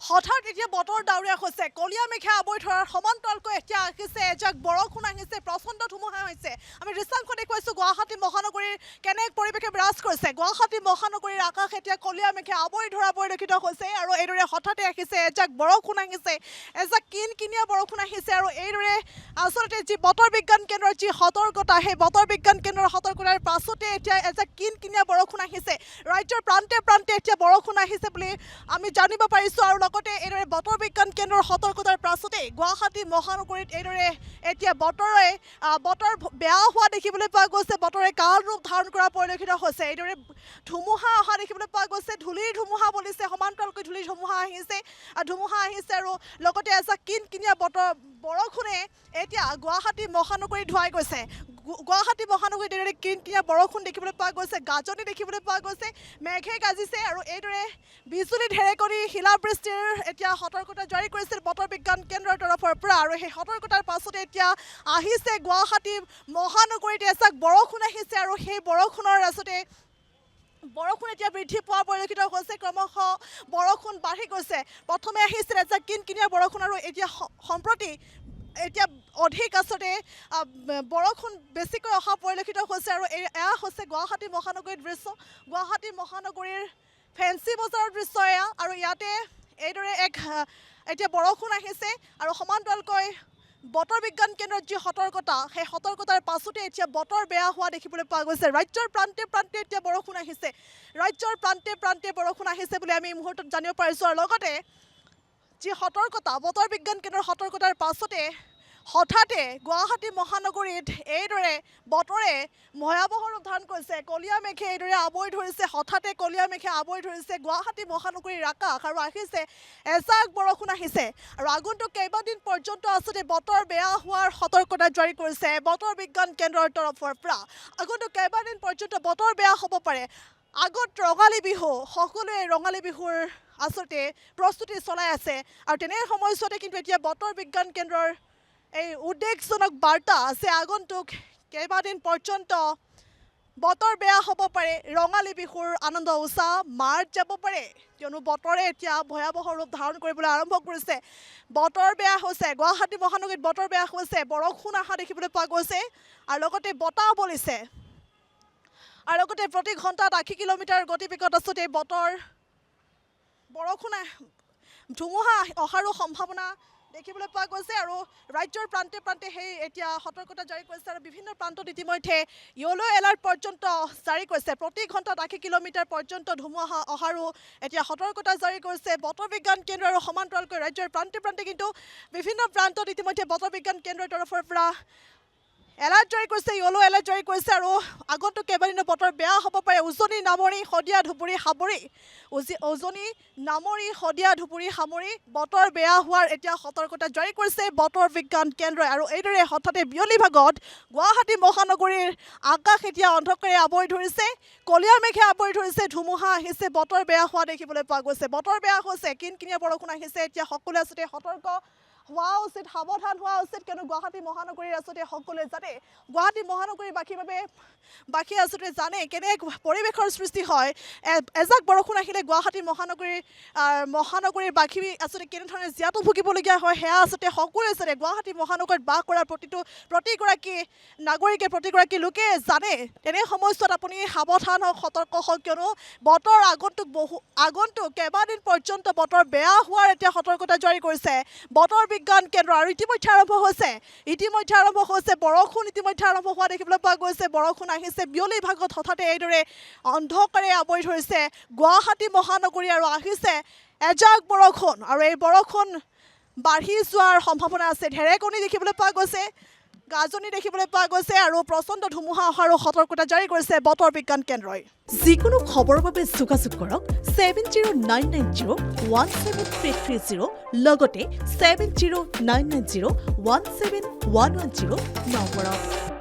হঠাৎ এতিয়া বতৰ ডাৱৰীয়া হৈছে কলীয়া মেঘে আৱৰি ধৰাৰ সমান্তৰালকৈ এতিয়া আহিছে এজাক বৰষুণ আহিছে প্ৰচণ্ড ধুমুহা হৈছে আমি দৃশ্যাংশ দেখুৱাইছোঁ গুৱাহাটী মহানগৰীৰ কেনে পৰিৱেশে বিৰাজ কৰিছে গুৱাহাটী মহানগৰীৰ আকাশ এতিয়া কলীয়া মেঘে আৱৰি ধৰা পৰিলক্ষিত হৈছে আৰু এইদৰে হঠাতে আহিছে এজাক বৰষুণ আহিছে এজাক কিনকিনীয়া বৰষুণ আহিছে আৰু এইদৰে আচলতে যি বতৰ বিজ্ঞান কেন্দ্ৰৰ যি সতৰ্কতা সেই বতৰ বিজ্ঞান কেন্দ্ৰৰ সতৰ্কতাৰ পাছতে এতিয়া এজাক কিনকিনীয়া বৰষুণ আহিছে ৰাজ্যৰ প্ৰান্তে প্ৰান্তে এতিয়া বৰষুণ আহিছে বুলি আমি জানিব পাৰিছোঁ আৰু লগতে এইদৰে বতৰ বিজ্ঞান কেন্দ্ৰৰ সতৰ্কতাৰ পাছতে গুৱাহাটী মহানগৰীত এইদৰে এতিয়া বতৰ বেয়া হোৱা দেখিবলৈ পোৱা গৈছে বতৰে কাল ৰূপ ধাৰণ কৰা পৰিলক্ষিত হৈছে এইদৰে ধুমুহা অহা দেখিবলৈ পোৱা গৈছে ধূলিৰ ধুমুহা বলিছে সমান্তৰালকৈ ধূলিৰ ধুমুহা আহিছে আৰু লগতে এজাক কিনকিনীয়া বৰষুণে এতিয়া গুৱাহাটী মহানগৰী ধুৱাই গৈছে গুৱাহাটী মহানগৰীত এইদৰে কিনকিনীয়া বৰষুণ দেখিবলৈ পোৱা গৈছে গাজনি দেখিবলৈ পোৱা গৈছে মেঘে গাজিছে আৰু এইদৰে বিজুলী ঢেৰেকনি শিলাবৃষ্টিৰ এতিয়া সতৰ্কতা জাৰি কৰিছিল বতৰ বিজ্ঞান কেন্দ্ৰৰ তৰফৰ পৰা আৰু সেই সতৰ্কতাৰ পাছতে এতিয়া আহিছে গুৱাহাটী মহানগৰীত এজাক বৰষুণ আহিছে আৰু সেই বৰষুণৰ আচলতে বৰষুণ এতিয়া বৃদ্ধি পোৱা পৰিলক্ষিত হৈছে ক্ৰমশ বৰষুণ বাঢ়ি গৈছে প্ৰথমে আহিছিল এজাক কিনকিনীয়া বৰষুণ আৰু এতিয়া সম্প্ৰতি এতিয়া অধিক আচলতে বৰষুণ বেছিকৈ অহা পৰিলক্ষিত হৈছে আৰু এয়া হৈছে গুৱাহাটী মহানগৰীৰ দৃশ্য গুৱাহাটী মহানগৰীৰ ফেঞ্চি বজাৰৰ দৃশ্য এয়া আৰু ইয়াতে এইদৰে এতিয়া বৰষুণ আহিছে আৰু সমান্তৰালকৈ বতৰ বিজ্ঞান কেন্দ্ৰৰ যি সতৰ্কতা সেই সতৰ্কতাৰ পাছতে এতিয়া বতৰ বেয়া হোৱা দেখিবলৈ পোৱা গৈছে ৰাজ্যৰ প্ৰান্তে প্ৰান্তে এতিয়া বৰষুণ আহিছে ৰাজ্যৰ প্ৰান্তে প্ৰান্তে বৰষুণ আহিছে বুলি আমি এই মুহূৰ্তত জানিব পাৰিছোঁ আৰু লগতে যি সতৰ্কতা বতৰ বিজ্ঞান কেন্দ্ৰৰ সতৰ্কতাৰ পাছতে হঠাতে গুৱাহাটী মহানগৰীত এইদৰে বতৰে ভয়াৱহ ৰূপ ধাৰণ কৰিছে কলীয়া মেঘে এইদৰে আৱৰি ধৰিছে হঠাতে কলীয়া মেঘে আৱৰি ধৰিছে গুৱাহাটী মহানগৰীৰ আকাশ আৰু আহিছে এজাক বৰষুণ আহিছে আৰু আগন্তুক কেইবাদিন পৰ্যন্ত আচলতে বতৰ বেয়া হোৱাৰ সতৰ্কতা জাৰি কৰিছে বতৰ বিজ্ঞান কেন্দ্ৰৰ তৰফৰ পৰা আগন্তুক কেইবাদিন পৰ্যন্ত বতৰ বেয়া হ'ব পাৰে আগত ৰঙালী বিহু সকলোৱে ৰঙালী বিহুৰ আচলতে প্ৰস্তুতি চলাই আছে আৰু তেনে সময়ছোৱাতে কিন্তু এতিয়া বতৰ বিজ্ঞান কেন্দ্ৰৰ এই উদ্বেগজনক বাৰ্তা আছে আগন্তুক কেইবাদিন পৰ্যন্ত বতৰ বেয়া হ'ব পাৰে ৰঙালী বিহুৰ আনন্দ উৎসাহ মাৰ যাব পাৰে কিয়নো বতৰে এতিয়া ভয়াৱহ ৰূপ ধাৰণ কৰিবলৈ আৰম্ভ কৰিছে বতৰ বেয়া হৈছে গুৱাহাটী মহানগৰীত বতৰ বেয়া হৈছে বৰষুণ অহা দেখিবলৈ পোৱা গৈছে আৰু লগতে বতাহ বলিছে আৰু লগতে প্ৰতি ঘণ্টাত 80 কিলোমিটাৰ গতিবেগত আচলতে বৰষুণ ধুমুহা অহাৰো সম্ভাৱনা দেখিবলৈ পোৱা গৈছে আৰু ৰাজ্যৰ প্ৰান্তে প্ৰান্তে সেই এতিয়া সতৰ্কতা জাৰি কৰিছে আৰু বিভিন্ন প্ৰান্তত ইতিমধ্যে য়েলো এলাৰ্ট পৰ্যন্ত জাৰি কৰিছে প্ৰতি ঘণ্টাত 80 কিলোমিটাৰ পৰ্যন্ত ধুমুহা অহাৰো এতিয়া সতৰ্কতা জাৰি কৰিছে বতৰ বিজ্ঞান কেন্দ্ৰ আৰু সমান্তৰালকৈ ৰাজ্যৰ প্ৰান্তে প্ৰান্তে কিন্তু বিভিন্ন প্ৰান্তত ইতিমধ্যে বতৰ বিজ্ঞান কেন্দ্ৰৰ তৰফৰ পৰা এলাৰ্ট জাৰি কৰিছে য়েলো এলাৰ্ট জাৰি কৰিছে আৰু আগন্তুক কেইবাদিনো বতৰ বেয়া হ'ব পাৰে উজনি নামৰি শদিয়া ধুবুৰী সামৰি বতৰ বেয়া হোৱাৰ এতিয়া সতৰ্কতা জাৰি কৰিছে বতৰ বিজ্ঞান কেন্দ্ৰই আৰু এইদৰে হঠাতে বিয়লি ভাগত গুৱাহাটী মহানগৰীৰ আকাশ এতিয়া অন্ধকাৰে আৱৰি ধৰিছে কলীয়া মেঘে আৱৰি ধৰিছে ধুমুহা আহিছে বতৰ বেয়া হোৱা দেখিবলৈ পোৱা গৈছে বতৰ বেয়া হৈছে কিনকিনীয়া বৰষুণ আহিছে এতিয়া সকলোৱে আচলতে সতৰ্ক হোৱা উচিত সাৱধান হোৱা উচিত কিয়নো গুৱাহাটী মহানগৰীৰ আচলতে সকলোৱে জানে গুৱাহাটী মহানগৰীৰ বাকী আচলতে জানে কেনে পৰিৱেশৰ সৃষ্টি হয় এজাক বৰষুণ আহিলে গুৱাহাটী মহানগৰীৰ বাকী আচলতে কেনেধৰণে জীয়াতু ভুগিবলগীয়া হয় সেয়া আচলতে সকলোৱে জানে গুৱাহাটী মহানগৰীত বাস কৰা প্ৰতিগৰাকী নাগৰিকে প্ৰতিগৰাকী লোকে জানে তেনে সময়ছোৱাত আপুনি সাৱধান হওক সতৰ্ক হওক কিয়নো বতৰ আগন্তুক কেইবাদিন পৰ্যন্ত বতৰ বেয়া হোৱাৰ এতিয়া সতৰ্কতা জাৰি কৰিছে বতৰ বিজ্ঞান কেন্দ্ৰ আৰু ইতিমধ্যে আৰম্ভ হৈছে বৰষুণ ইতিমধ্যে আৰম্ভ হোৱা দেখিবলৈ পোৱা গৈছে বৰষুণ আহিছে বিয়লি ভাগত হঠাতে এইদৰে অন্ধকাৰে আৱৰি ধৰিছে গুৱাহাটী মহানগৰী আৰু আহিছে এজাক বৰষুণ আৰু এই বৰষুণ বাঢ়ি যোৱাৰ সম্ভাৱনা আছে ঢেৰেকনি দেখিবলৈ পোৱা গৈছে গাজনি দেখিবলৈ পোৱা গৈছে আৰু প্ৰচণ্ড ধুমুহা অহাৰো সতৰ্কতা জাৰি কৰিছে বতৰ বিজ্ঞান কেন্দ্ৰই যিকোনো খবৰৰ বাবে যোগাযোগ কৰক 7099017330 লগতে 7099017110 নম্বৰত